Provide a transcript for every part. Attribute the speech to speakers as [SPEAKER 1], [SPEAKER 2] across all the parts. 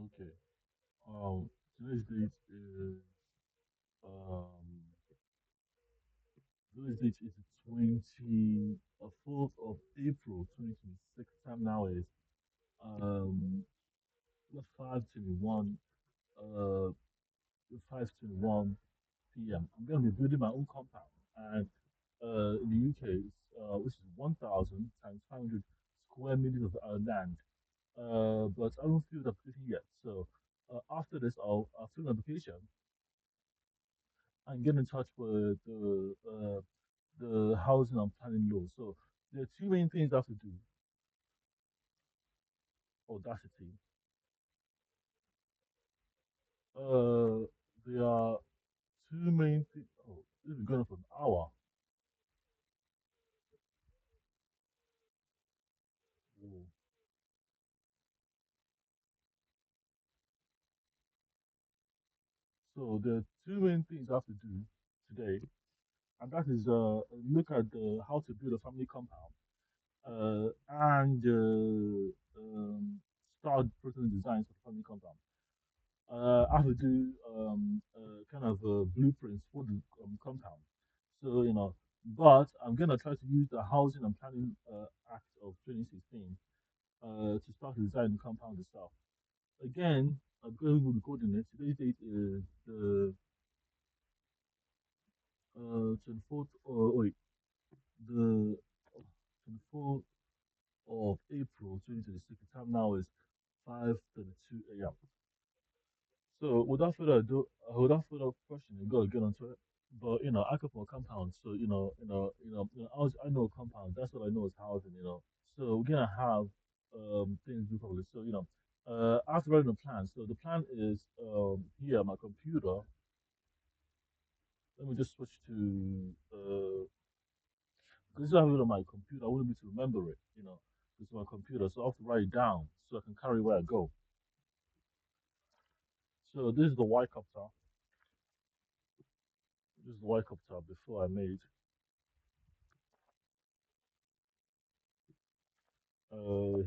[SPEAKER 1] Okay. Today's date is um today's date is the 4th of April 2026. Time now is um 5:21 uh 5:21 p.m. I'm gonna be building my own compound, and in the UK it's which is 1,000 times 500 square meters of land. But I haven't filled the application yet. So after this, I'll fill an application and get in touch with the housing and planning law. So there are two main things I have to do. Audacity. Uh, there are two main things. Oh, this is going on for an hour. Whoa. So there are two main things I have to do today, and that is look at how to build a family compound, and start putting designs for the family compound. I have to do kind of blueprints for the compound. So, but I'm gonna try to use the Housing and Planning Act of 2016 to start to design the compound itself. Again, I'm going to be recording it. Today's date is the 24th, wait, the 24th of April 2026. The time now is 5:32 a.m. So without further question, you gotta get onto it. But I come from a compound, so I know a compound. That's what I know is housing. So we're gonna have things do probably. So after writing the plan. So the plan is here on my computer. Let me just switch to because I have it on my computer. I wouldn't be able to remember it. It's my computer, so I have to write it down so I can carry where I go. So this is the Y copter. This is the Y copter before I made.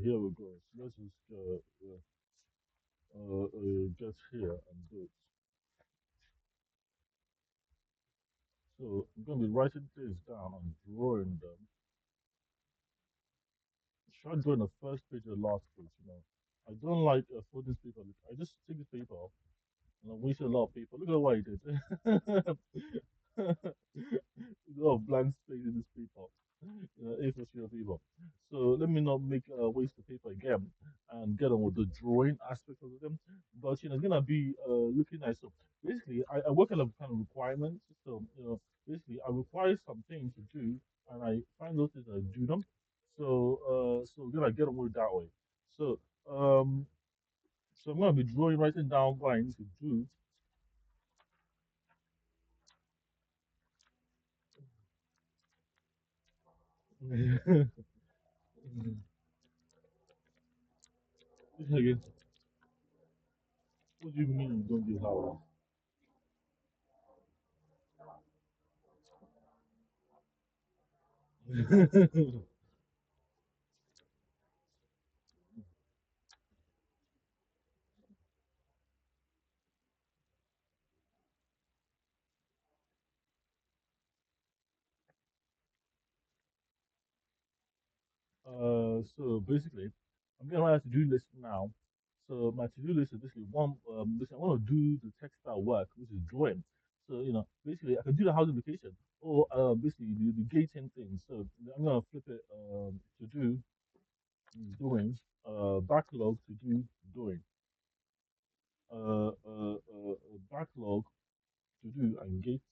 [SPEAKER 1] Here we go. So let's just get here and do it. So I'm going to be writing things down and drawing them. Try drawing the first page and the last page. I don't like folding this paper. I just take this paper and I wasted a lot of paper. Look at what I did. A lot of blank space in this paper. A4 sheet of paper. So let me not make waste the paper again and get on with the drawing aspect of them. But it's gonna be looking nice. So basically, I work on a kind of requirements. So basically, I require some things to do, and I find those things and I do them. So we're gonna get on with it that way. So um, so I'm gonna be drawing, writing down what I need to do. Again, what do you mean you don't do hours? So basically, I'm gonna write a to-do list now. So my to-do list is basically I want to do the textile work, which is drawing. So basically, I can do the housing location or basically the gating thing. So I'm gonna flip it to do doing backlog to do doing backlog to do and gates.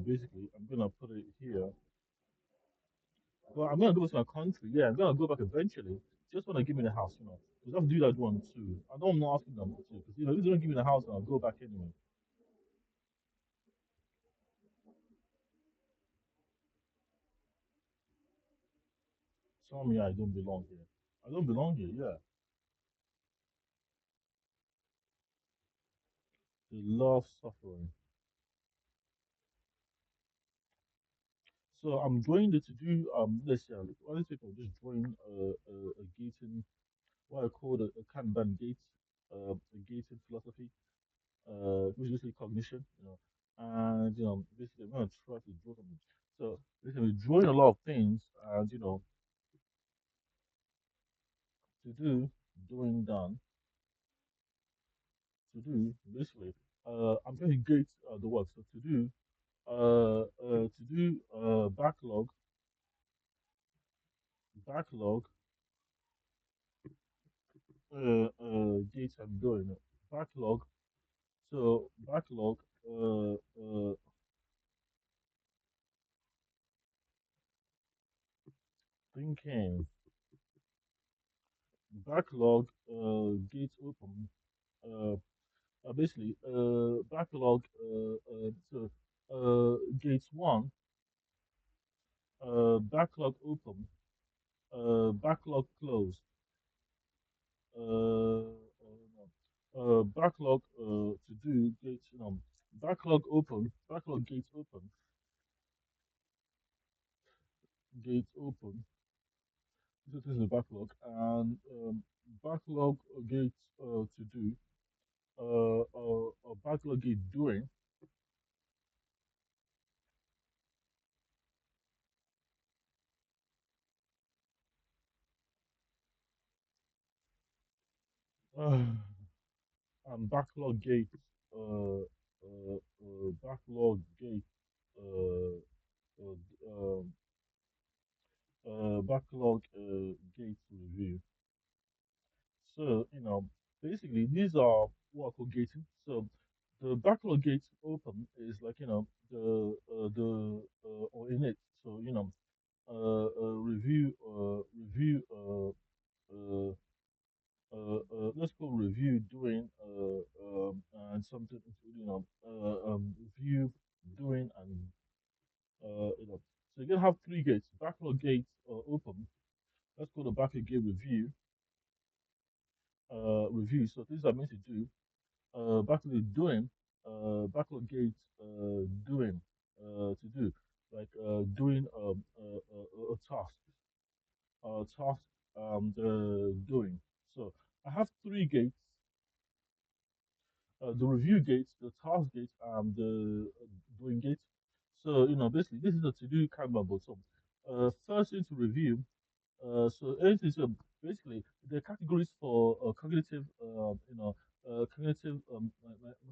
[SPEAKER 1] Basically, I'm gonna put it here. Well, I'm gonna go to my country. Yeah, I'm gonna go back eventually. Just wanna give me the house. Because I have to do that one too. I don't know asking them to, because if they don't give me the house, I'll go back anyway. Tell me I don't belong here. I don't belong here. Yeah, they love suffering. So I'm drawing the to do. Let's see. Honestly, I'm just drawing a gating, what I call a Kanban gate. cognition, and basically I'm gonna try to draw something. So basically drawing a lot of things and to do, doing done, to do basically I'm trying to gauge the work. So to do backlog date I'm doing backlog. So backlog thinking backlog gate open basically backlog gate one backlog open backlog closed no. Backlog to do gate backlog open backlog gate open gate open. This is the backlog and backlog gate to do backlog gate doing and backlog gate backlog gate uh, um, backlog gate review. So, basically these are what I call gating. So the backlog gate open is like, or in it. So, review, uh, let's go review doing, and something, review doing and, so you're gonna have three gates. Backlog gate open. Let's go to backlog gate review. So things I'm meant to do. Backlog doing, backlog gate doing, to do, like doing a task, task, the doing. So I have three gates: the review gate, the task gate, and the doing gate. So basically, this is a to-do Kanban board. So first thing to review. So anything, so basically the categories for cognitive, cognitive,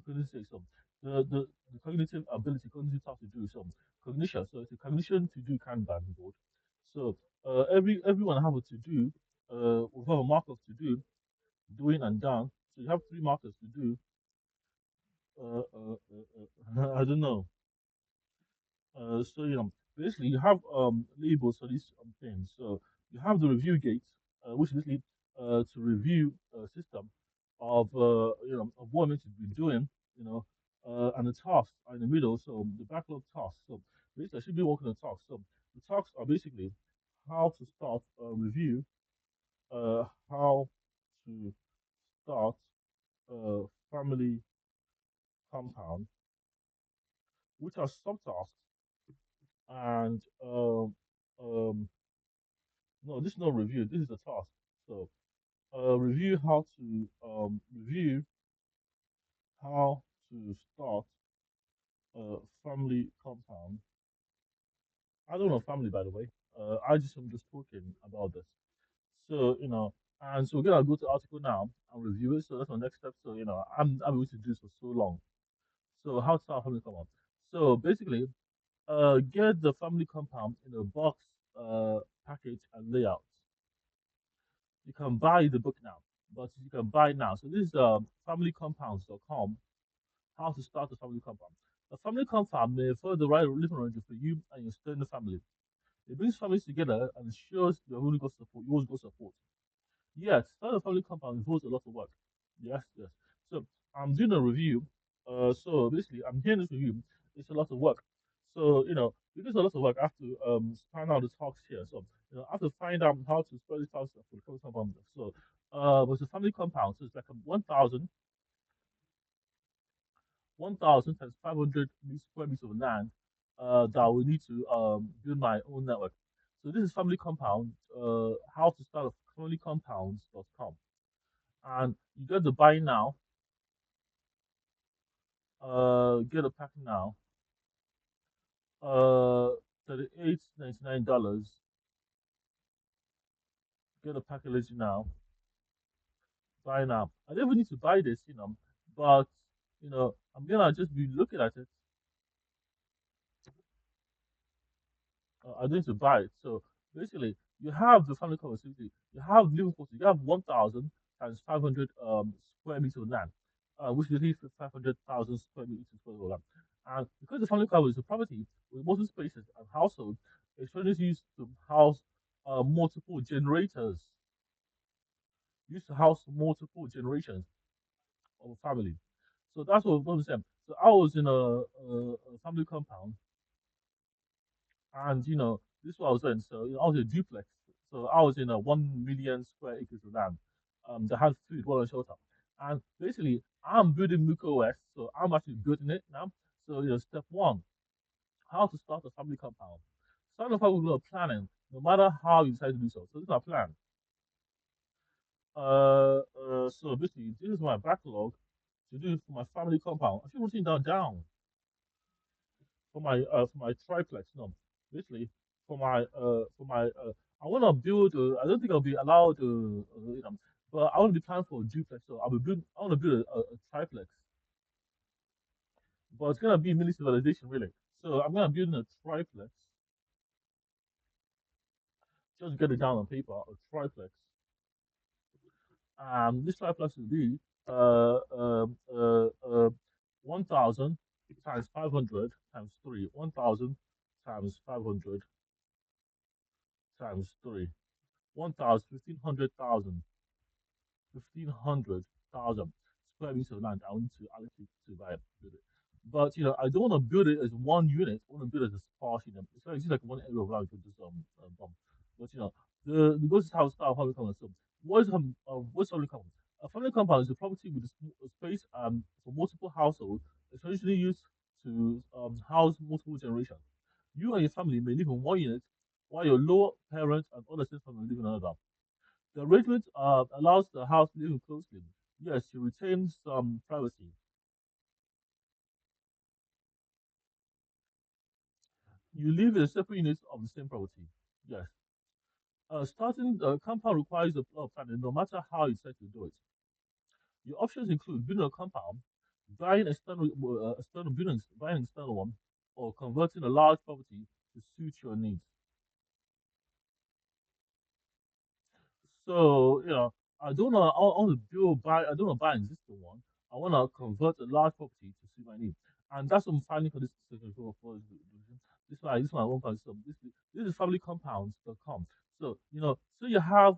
[SPEAKER 1] cognitive, so the cognitive ability, cognitive task to do, so cognition. So it's a cognition to do Kanban board. So everyone have a to do, we have a mark of to do, doing and done. So you have three markers to do. I don't know. So basically you have labels for these things. So you have the review gate, which is basically to review a system of of what I'm meant to be doing, and the tasks are in the middle. So the backlog tasks. So basically I should be working on tasks. So the tasks are basically how to start a review, how to start a family compound, which are subtasks, and no, this is not review. This is a task. So, review how to start a family compound. I don't know family, by the way. I'm just talking about this. So, and so we're gonna go to article now and review it. So that's my next step. So, I'm able to do this for so long. So, how to start a family compound? So basically, get the family compound in a box, package, and layout. You can buy the book now, but you can buy it now. So this is familycompounds.com. How to start a family compound. A family compound may follow the right living arrangement for you and your extended family. It brings families together and ensures you have only got support. You always got support. Yes, start a family compound involves a lot of work. Yes, yes. So I'm doing a review. So basically, I'm doing this review. It's a lot of work. So because it's a lot of work, I have to find out the talks here. So I have to find out how to spell the talks for the family compound. So with the family compound, so it's like a 1,000 times 500 square meters of land that we need to build my own network. So this is family compound. How to start a familycompounds.com, and you get the buy now. Get a pack now. Uh, $38.99. Get a package now. Buy now. I don't even need to buy this, but I'm gonna just be looking at it. I need to buy it. So basically, you have the family capacity. You have living quarters. You have 1,000 times 500 square meters of land, which is 500,000 square meters of land. And because the family cover is a property with multiple spaces and household, it's only used to house multiple generators. Used to house multiple generations of a family. So that's what I'm saying. So I was in a family compound, and this is what I was doing. So I was in a duplex. So I was in a 1 million square acres of land. That had food, water, and shelter. And basically, I'm building MMUKO West. So I'm actually building it now. So step one, how to start a family compound. Start a family with planning, no matter how you decide to do so. So this is my plan. So basically, this is my backlog to do for my family compound. I should write it down for my triplex. No, basically for my I want to build. I don't think I'll be allowed to, but I want to be planning for a duplex. So I'll be build. I want to build a triplex, but it's gonna be mini civilization really. So I'm gonna build a triplex. Just get it down on paper. A triplex. This triplex will be uh uh uh, uh 1,000 times 500 times 3. 1,000 times 500 times 3. 1,000, 1,500,000 square meters of land I want to allocate to build it. But I don't want to build it as one unit. I want to build it as a sparse unit. It's like one area of land you just bomb. But the this is how style family compound. So what's family compound? A family compound is a property with a space for multiple households, essentially used to house multiple generations. You and your family may live in one unit, while your lower parents and other sisters may live in another. The arrangement allows the house living closely. Yes, you retain some privacy. You live in separate units of the same property. Yes. Starting the compound requires a plot of planning, no matter how you decide to do it. Your options include building a compound, buying external buildings, buying an external one, or converting a large property to suit your needs. So, I want to I don't want to buy an existing one. I want to convert a large property to suit my needs. And that's what I'm finding for this decision for this one I want to this is familycompounds.com. So, so you have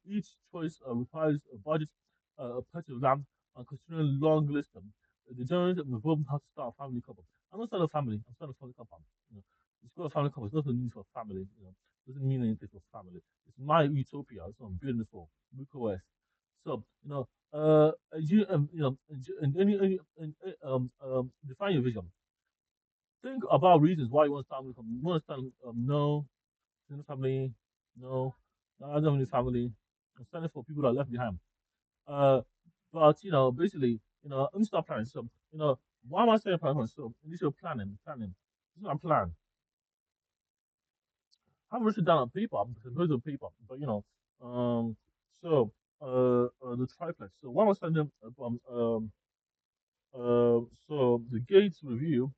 [SPEAKER 1] each choice requires a budget, a purchase of land, and considering long list the generally involved how to start a family couple. I'm not starting a family, I'm starting a family compound. It's called a family couple, it's not a need for family, doesn't mean anything for family. It's my utopia. It's what I'm building for. MucoOS. So define your vision. Think about reasons why you want to start with. You want to start no, single family, no, no, I don't have any family. I'm standing for people that are left behind. Uh, but basically, let me start planning. So why am I saying planning? So initial planning. This is my plan. I haven't written down on paper because of paper, but so the triplex. So one was sending so the Gates review.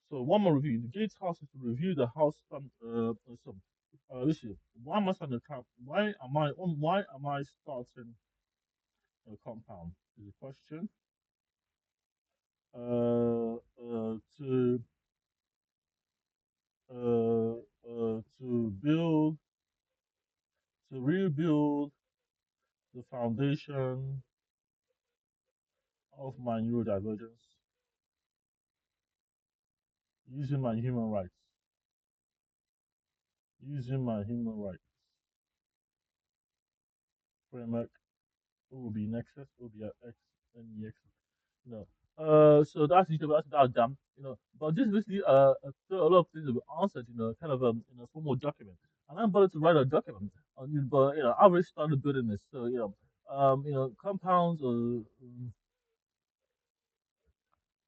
[SPEAKER 1] So one more review. The Gates house is to review the house. This is why am I starting the camp? Why am I starting a compound? Is a question. To build to rebuild the foundation of my neurodivergence using my human rights. Using my human rights framework, it will be Nexus, it will be X, NEX. You know. So that's done. But this basically so a lot of things will be answered, kind of in a formal document. And I'm about to write a document. But I already started building this. So compounds.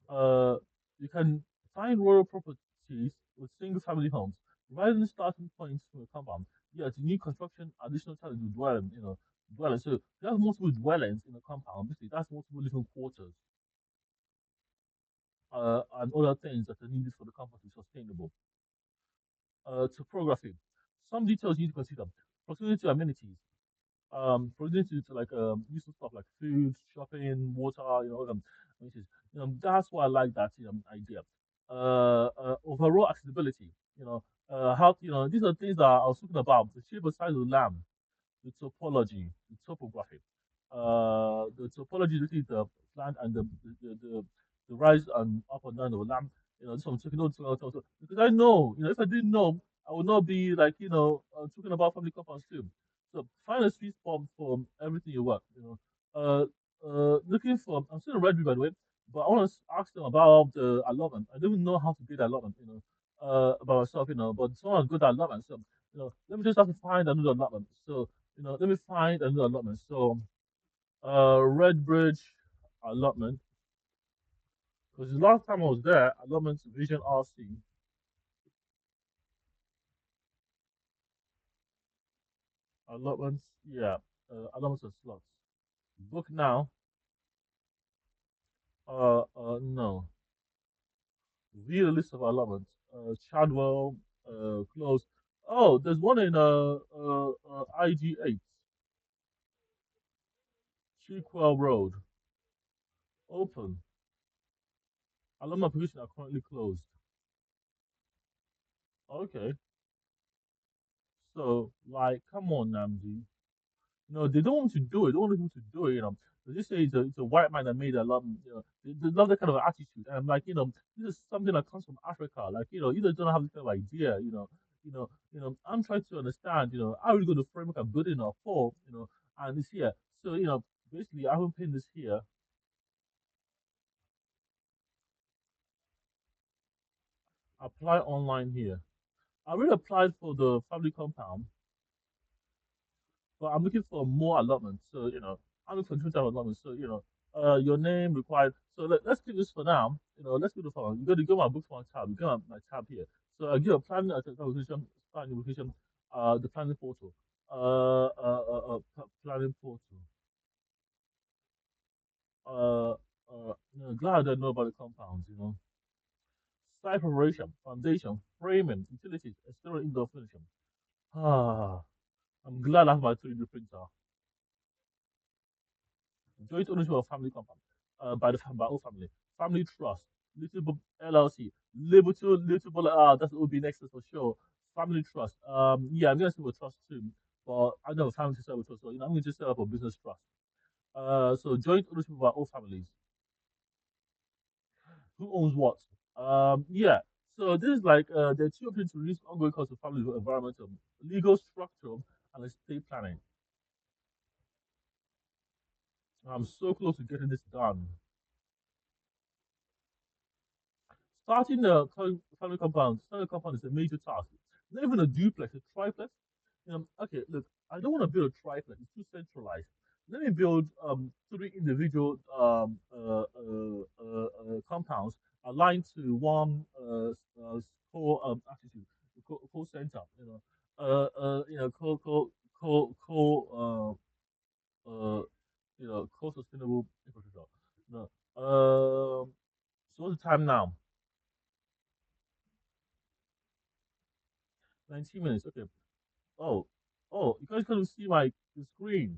[SPEAKER 1] Uh, you can find rural properties with single-family homes, providing starting points for a compound. Yeah, to new construction, additional challenge with dwelling, dwelling. So there's multiple dwellings in a compound. Basically, that's multiple living quarters, and other things that are needed for the compound to be sustainable. Topography. Some details you need to consider. Proximity to amenities. Proximity to like useful stuff like food, shopping, water, amenities. That's why I like that idea. Overall accessibility. How these are things that I was talking about. The shape and size of the land, the topology, the topography. The topology is the land and the rise and up and down of the land. This one I'm taking notes because I know, if I didn't know, I would not be like, talking about family compounds too. So find a sweet spot for everything you want. Looking for, I'm still a red by the way, but I want to ask them about the allotment. I don't even know how to do the allotment, about myself, but someone's good at allotment. So, let me just have to find another allotment. So, let me find another allotment. So, Red Bridge allotment. Because the last time I was there, allotment Vision RC, allotments, yeah, allotments and slots. Book now. No. View the list of allotments. Chadwell, close. Oh, there's one in IG8, Chickwell Road, open. Allotment applications are currently closed. Okay, so like, come on, Namdi. No, they don't want to do it. They don't want people to do it. They just say it's a white man that made a lot. They love that kind of attitude. And I'm like, this is something that comes from Africa. Like, you don't have this kind of idea. I'm trying to understand. How are we going to framework a building or for, and it's here. So, basically, I haven't pinned this here. Apply online here. I already applied for the family compound. But I'm looking for more allotments. So, I'm looking for different type of allotments. So, your name required. So let's keep this for now. Let's do the following. You got to go my bookmark tab. You go on my tab here. So I give a planning location, planning location, the planning portal, planning portal. Glad I know about the compounds. Site preparation, foundation, framing, utilities, external indoor finishing. Ah, I'm glad I have my 3D printer. Joint ownership of family compound by all family. Family trust. Little LLC. Little that's what will be next for sure. Family trust. Yeah, I'm gonna say with trust too. But I know family to set with trust. So I'm gonna just set up a business trust. So joint ownership of our all families. Who owns what? Yeah. So this is like there are two options to reduce ongoing costs of family environmental, legal structure, and estate planning. I'm so close to getting this done. Starting a family compound is a major task. Not even a duplex, a triplex. Okay, look, I don't want to build a triplex. It's too centralized. Let me build three individual compounds aligned to one core attitude, core center. Core core sustainable infrastructure. So what's the time now? 19 minutes. Okay. Oh, you guys can't see my the screen.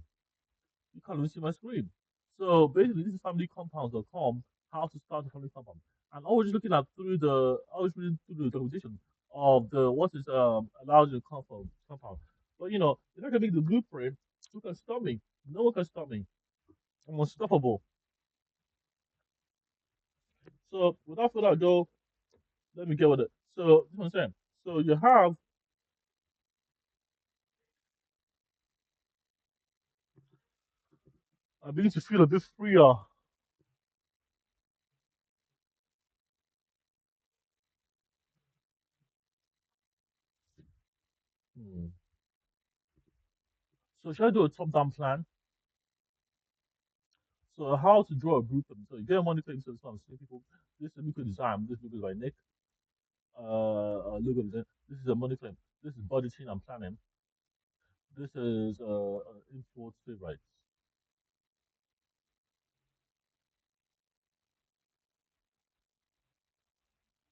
[SPEAKER 1] You can't even see my screen. So basically, this is familyycompounds.com, how to start a family compound. And I was just looking at I was reading through the documentation of what is allowed in the compound. But if I can make the blueprint, who can stop me? No one can stop me. I'm unstoppable. So without further ado, let me get with it. So this is what I'm saying. So you have I begin to feel a bit freer. Hmm. So should I do a top-down plan? So how to draw a blueprint? So you get a money claim. So some people, this is look design. This look by Nick. Look at design. This is a money claim. This is budgeting and planning. This is import favorites.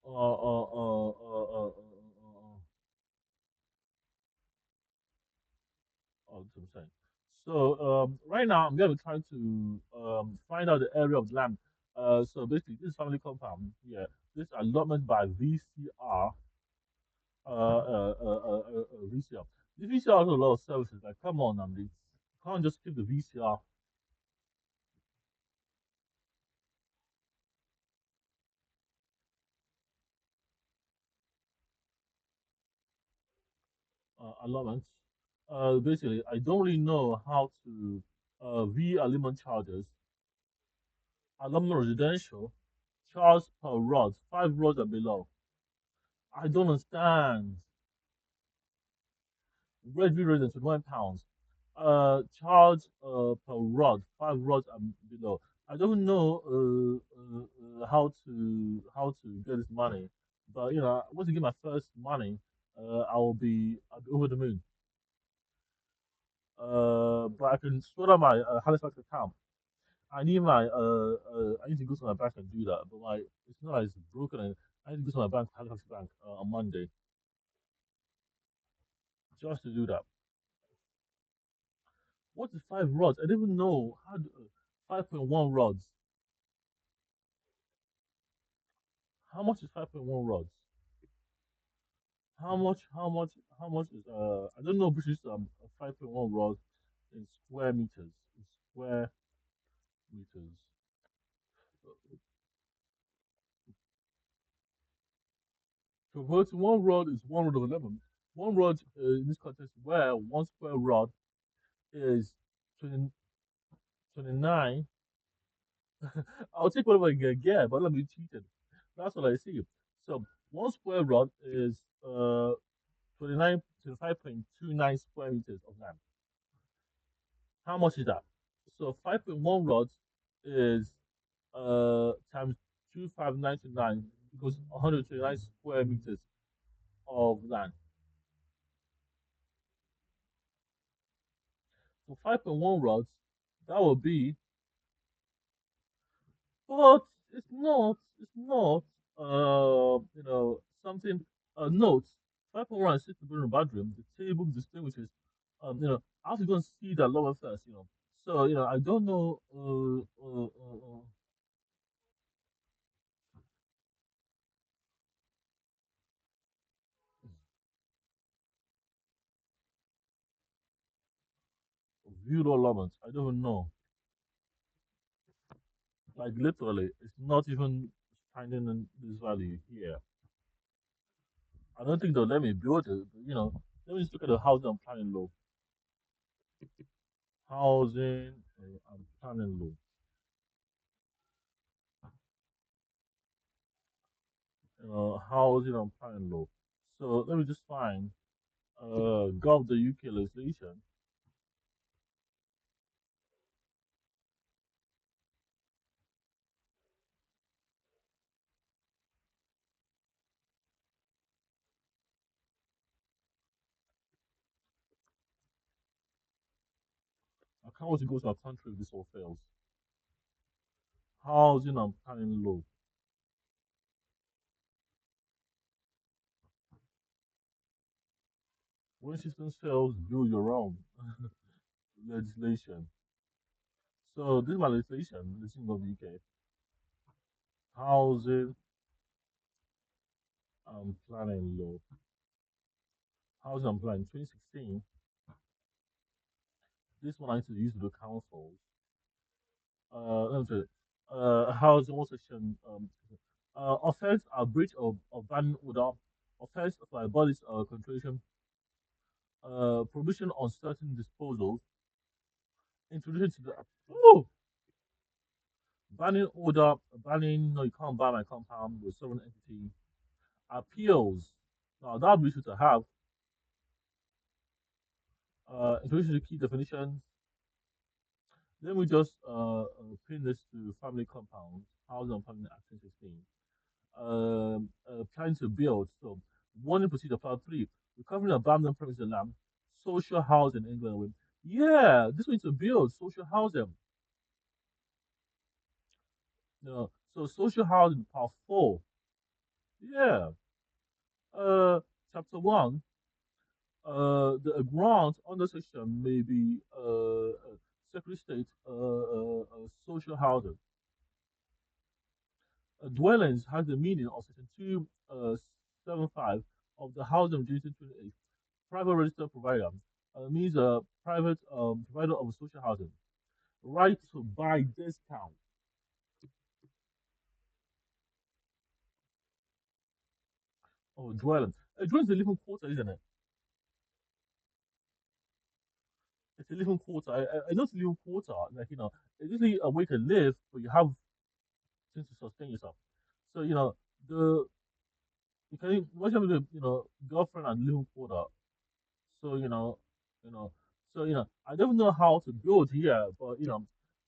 [SPEAKER 1] That's what I'm saying. So right now I'm gonna be trying to find out the area of the land. So basically this family compound here, this allotment by VCR, VCR. The VCR has a lot of services. Like, come on, Andy, you can't just keep the VCR allotments. Basically, I don't really know how to V allotment charges. Allotment residential, charge per rod, 5 rods and below. I don't understand. Red Bull Raisin, £21. Charge per rod, 5 rods and below. I don't know how to get this money, but once I get my first money, I'll be over the moon. But I can sort out my Halifax account. I need to go to my bank and do that, but my it's not like it's broken. And I need to go to my bank, Halifax Bank, on Monday just to do that. What is 5 rods? I didn't even know 5.1 rods. How much is 5.1 rods? How much? How much? How much is I don't know British 5.1 rods in square meters. In square meters. Converting 1 rod is 1 rod of 11. 1 rod in this context, where 1 square rod is 20, 29. I'll take whatever I can get, but let me cheated. That's what I see. So 1 square rod is 29 to 5.29 square meters of land. How much is that? So 5.1 rods is times 2,599 equals 129 square meters of land. For 5.1 rods, that would be, but it's not, something, note, 5.1 is 6 bedroom. The table distinguishes, I have to go and see that lower first. So, I don't know, viewed all elements. I don't even know. Like, literally, it's not even finding this value here. I don't think they'll let me build it. Let me just look at the housing and planning law. Housing and planning law. Housing and planning law. So let me just find Gov the UK legislation. I can't wait to go to a country if this all fails. Housing and planning law. When systems fails, build your own legislation. So this is my legislation of the UK. Housing and planning law. Housing and planning 2016. This one I need to use with the councils. Let me tell you. Housing one section. Offense or breach of banning order. Offense by bodies controlling. Prohibition on certain disposals. Introduction to the banning order. Banning. No, you can't buy my compound with sovereign entity. Appeals. Now that would be useful to have. Introduction to key definitions. Then we just pin this to family compounds, housing and family action 16. Planning to build. So, one in pursuit of part three, recovering abandoned premises and land, social housing in England. Yeah, this way to build social housing. So social housing part four. Yeah. Uh, chapter one. The grant under section may be Secretary State social housing. Dwellings has the meaning of section 275 of the Housing Regulation 28. Private registered provider means a private provider of social housing. Right to buy discount. Oh, dwelling. Dwelling is a living quarter, isn't it? It's a living quarter. I know it's a living quarter. Like, it's usually a way to live, but you have things to sustain yourself. So, the you can watch having a girlfriend and living quarter. So you know, I don't know how to build here, but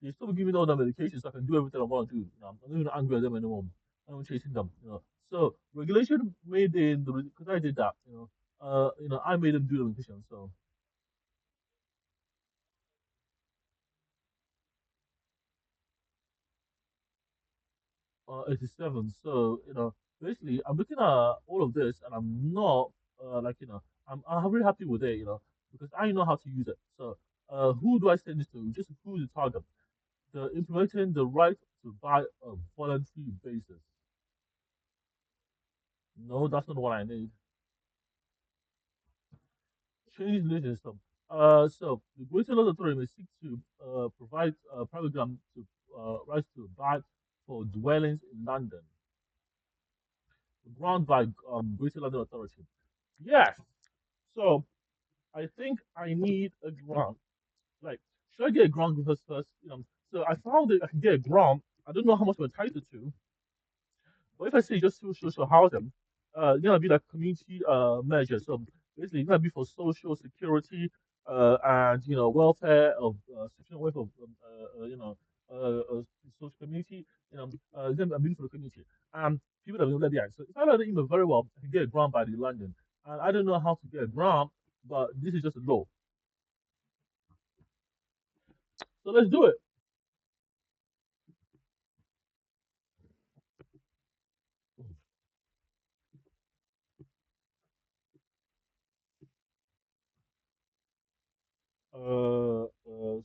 [SPEAKER 1] they still give me all the medications so I can do everything I want to do. I'm not even angry at them anymore. I'm chasing them. So regulation made in the because I did that. I made them do the medication. So 87. So basically, I'm looking at all of this, and I'm not like I'm really happy with it. Because I know how to use it. So who do I send this to? Just who's the target? The implementing the right to buy a voluntary basis. No, that's not what I need. Change the system. So the Greater London Authority may seek to provide private ground to rights to buy for dwellings in London, ground by Greater London Authority. Yes. So I think I need a grant. Like, should I get a grant with us first? So I found that I can get a grant. I don't know how much I'm entitled to. But if I say just social housing, it's gonna be like community measure. So basically, it's gonna be for social security and welfare of social welfare of social community. It's gonna be for the community and people that will let behind. So if I know the email very well, I can get a grant by the London. And I don't know how to get a grant, but this is just a law. So let's do it.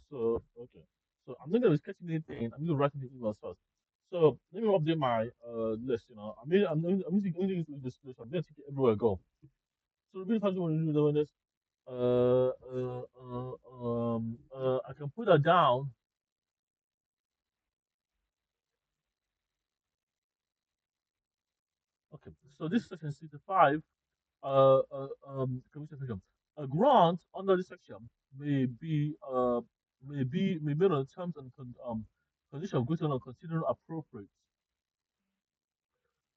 [SPEAKER 1] So okay. So I'm not gonna be sketching anything. I'm gonna write the emails first. So let me update my list. I mean, I'm using this list. I'm gonna take it everywhere I go. So the main function when you're doing this, I can put that down. Okay. So this section 65, commission section. A grant under this section may be may be made on terms and condition of good and considered appropriate.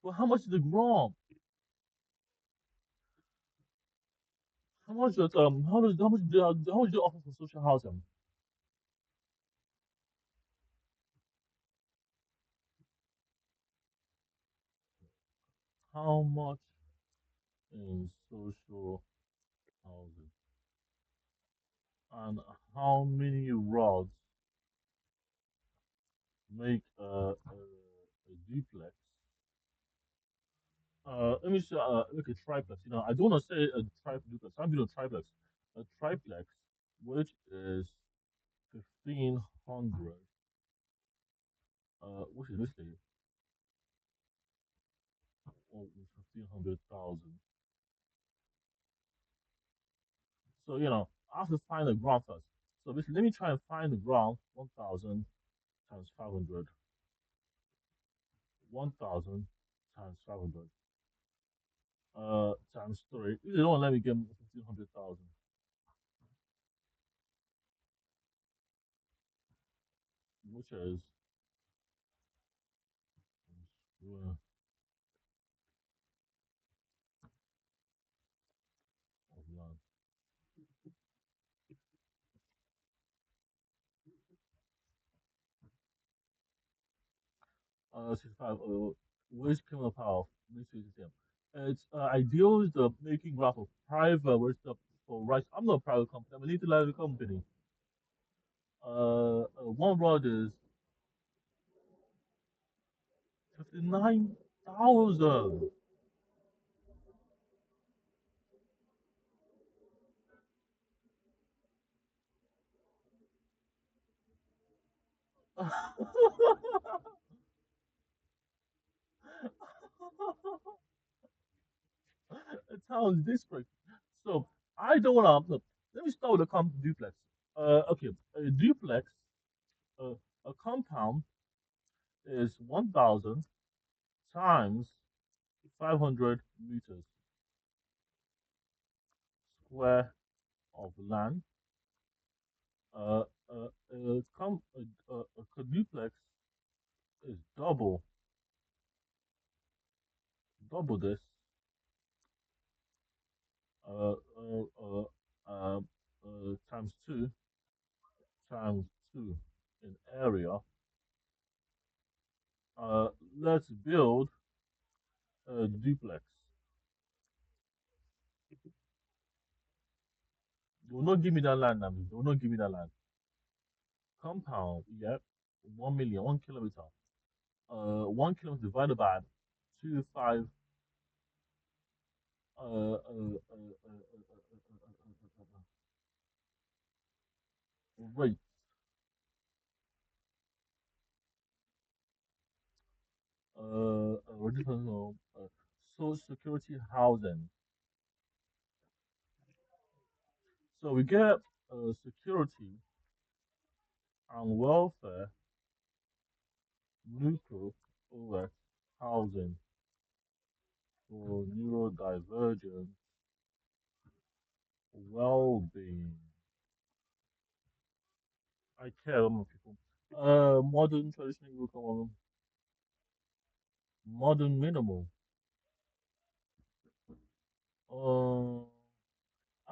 [SPEAKER 1] But how much is the grant? How much do you offer for social housing? How much in social housing? And how many rods make a duplex? Let me say like a triplex. I don't want to say a triplex. I'm doing a triplex. A triplex, which is 1,500, which is basically 1,500,000. So I have to find the ground first. So basically, let me try and find the ground 1,000 times 500. 1,000 times 500 times 3. If they don't let me get 1,500,000, which is uh, of land. 65. Waste criminal power. Makes it the same. It's ideal is the making graph of private waste for rights. I'm not a private company. I'm a little company. One rod is 59,000. It sounds disparate. So I don't want to look. Let me start with a duplex. Okay, a duplex, uh, a compound is 1,000 times 500 meters square of land. Uh, a quadruplex is double this, uh, uh, uh, uh, times times two in area. Uh, let's build a duplex. They will not give me that land now. They will not give me that land. Compound, yep, 1 million, 1 kilometer. 1 kilometer divided by two five. Wait, social security housing. So we get security and welfare, MMUKO, over housing for neurodivergence, well-being. I care about people. Modern traditional income, modern minimal. Uh,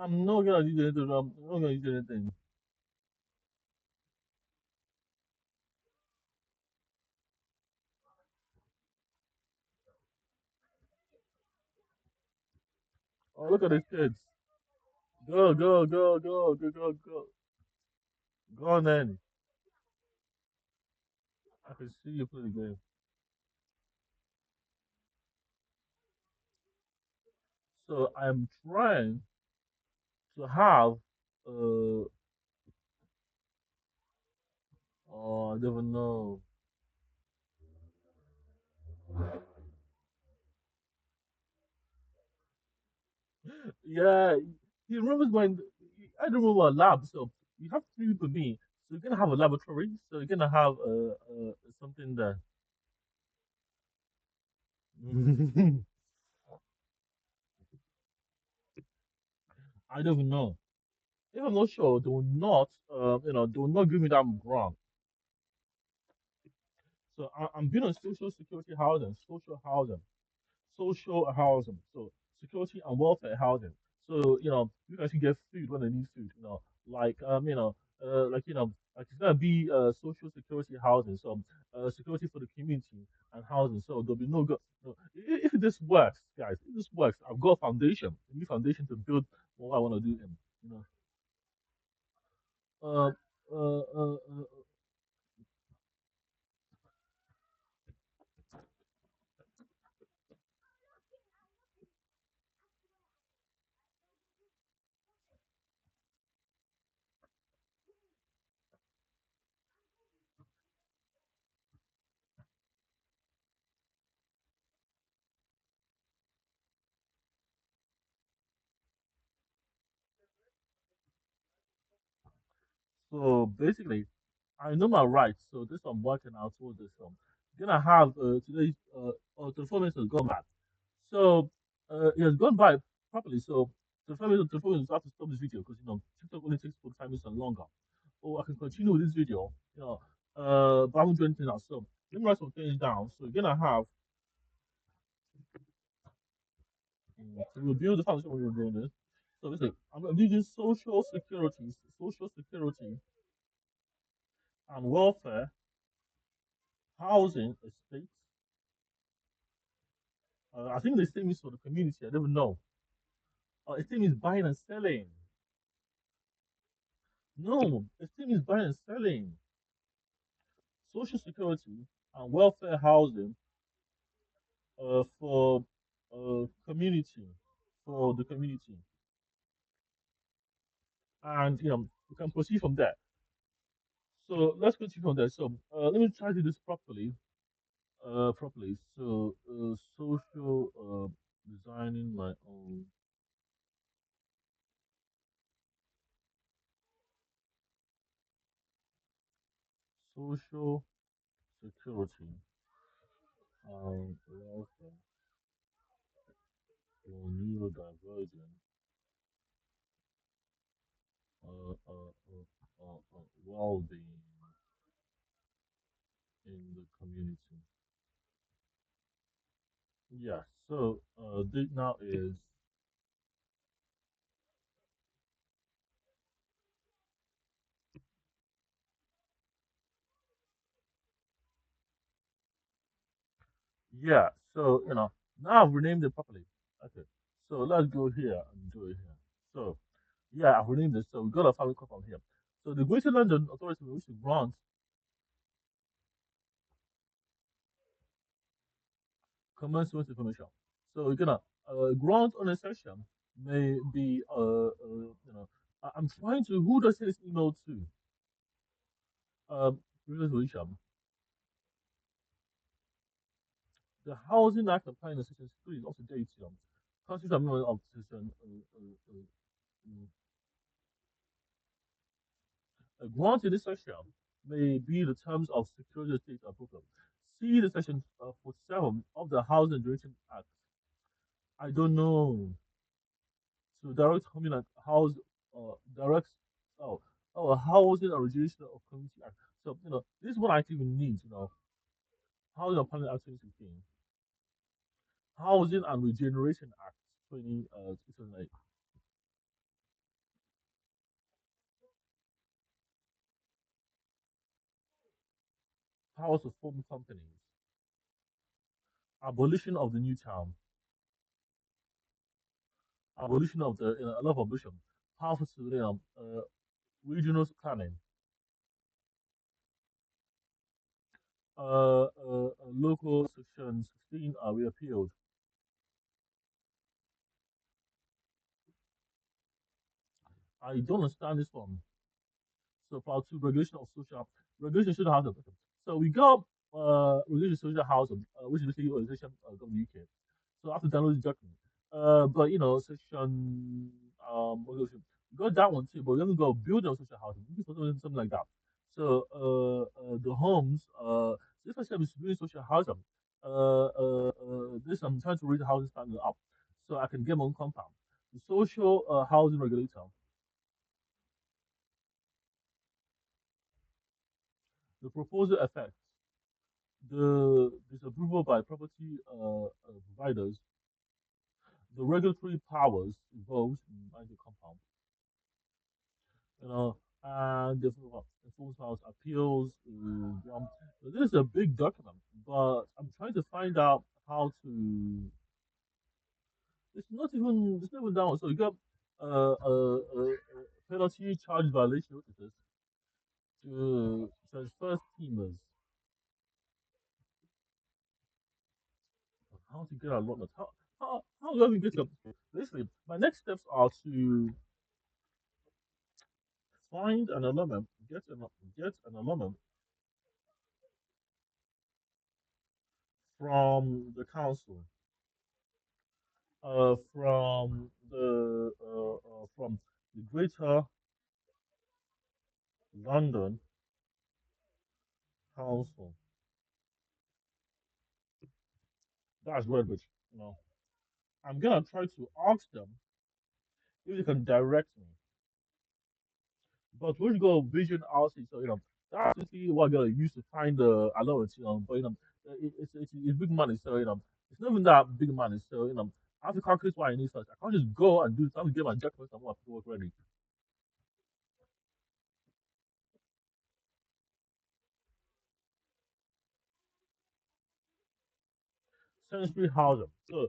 [SPEAKER 1] I'm not gonna use anything. I'm not gonna use anything. Oh, look at these kids. Go, go, go, go, go, go, go. Go on then. I can see you play the game. So I'm trying to have oh, I don't know. Yeah, he remembers when I remember a lab. So you have three with me. So you're gonna have a laboratory. So you're gonna have something there. I don't even know. If I'm not sure, they will not. They will not give me that grant. So I'm building social security housing, social housing. So security and welfare housing. So you can actually get food when they need food. Like it's gonna be social security housing. So security for the community and housing. So there'll be no go. No, if this works, guys, if this works, I've got a foundation, a new foundation to build what I want to do. In, you know, uh, uh, uh, uh, so basically, I know my rights, so this I'm working out towards this. Gonna have today's 24 minutes has gone by. So it has gone by properly. So the phone minutes I have to stop this video because TikTok only takes 45 minutes and longer. Or I can continue with this video, but I won't do anything else. So let me write some things down. So you're gonna have so we'll build the foundation when we're doing this. So basically, I'm gonna do this social security and welfare housing, estates. I think the same is for the community. I don't even know. Estate means buying and selling. No, estate means buying and selling. Social security and welfare housing for community, for the community. And we can proceed from there. So let's continue from there. So let me try to do this properly. So social designing my own social security and welfare for neurodivergent well-being in the community. Yeah. So this now is yeah. So now I've renamed it properly. Okay. So let's go here and do it here. So yeah, I've renamed it. So we got a family call from here. So the Greater London Authority will issue grants commencement information. So we're gonna grant on a session may be I'm trying to who does this email to? Resolution. The Housing Act of Pioneer Section 3 is up to date. Constitutional Amendment of Section a grant in this section may be the terms of security state approval. See the section 47 of the Housing and Generation Act. I don't know. So direct community and house direct oh housing and regulation of community act. So this is what I think we need. Housing and Planning Act 2016, Housing and Regeneration Act 2008. Powers to form companies, abolition of the new town, abolition of the a lot of abolition, powerful to regional planning, local section 16 are reappealed. I don't understand this one. So part two, regulation of social housing. So we got regulation of social housing, which is basically organization of the UK. So I have to download the document. But section regulation, we got that one too, but we haven't got building of social housing. Maybe something like that. So the homes, this section is building social housing. This I'm trying to read the housing standard up, so I can get my own compound. The social housing regulator, the proposal effect. The disapproval by property providers, the regulatory powers involved in the compound, and the enforcement powers appeals. So this is a big document, but I'm trying to find out how to. It's not even down. So you got penalty charge violation notices to transfer schemers. How to get a lot of how do I even get up? Basically, my next steps are to find an element, get an element from the council, from the Greater London Council. That's Redbridge. You know, I'm gonna try to ask them if they can direct me. But when you go vision outfit, so that's basically what I gotta use to find the allowance. But it's big money, so it's not even that big money. So I have to calculate what I need first. I can't just go and do it. I have to get my documents and what work ready. century housing. So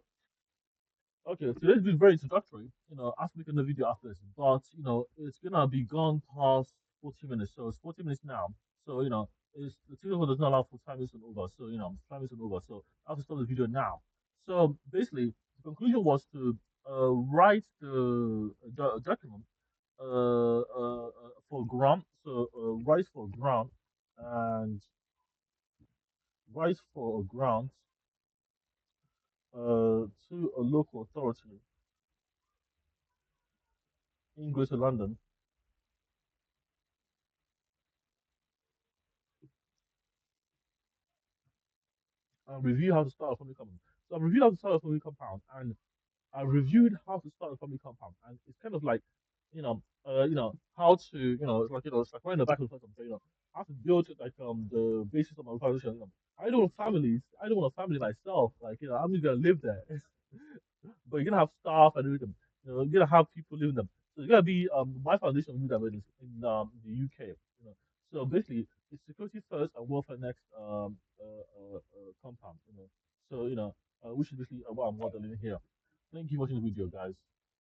[SPEAKER 1] okay, so this is very introductory. I'll make another video after this, but it's gonna be gone past 40 minutes. So it's 40 minutes now. So it's the tutorial does not allow for time minutes and over. So time minutes and over. So I have to stop the video now. So basically, the conclusion was to write the document for grant. So write for grant and write for a grant to a local authority in Greater London and review how to start a family compound. So I've reviewed how to start a family compound, and I reviewed how to start a family compound, and it's kind of like, how to, it's like running the back of the first say, how to build like the basis of my foundation. I don't want families. I don't want a family myself. Like, I'm just gonna live there. But you're gonna have staff and everything. You're gonna have people living them. So it's gonna be my foundation will do that in the UK. So basically, it's security first and welfare next. Compound. So which is basically what I'm modeling here. Thank you for watching the video, guys.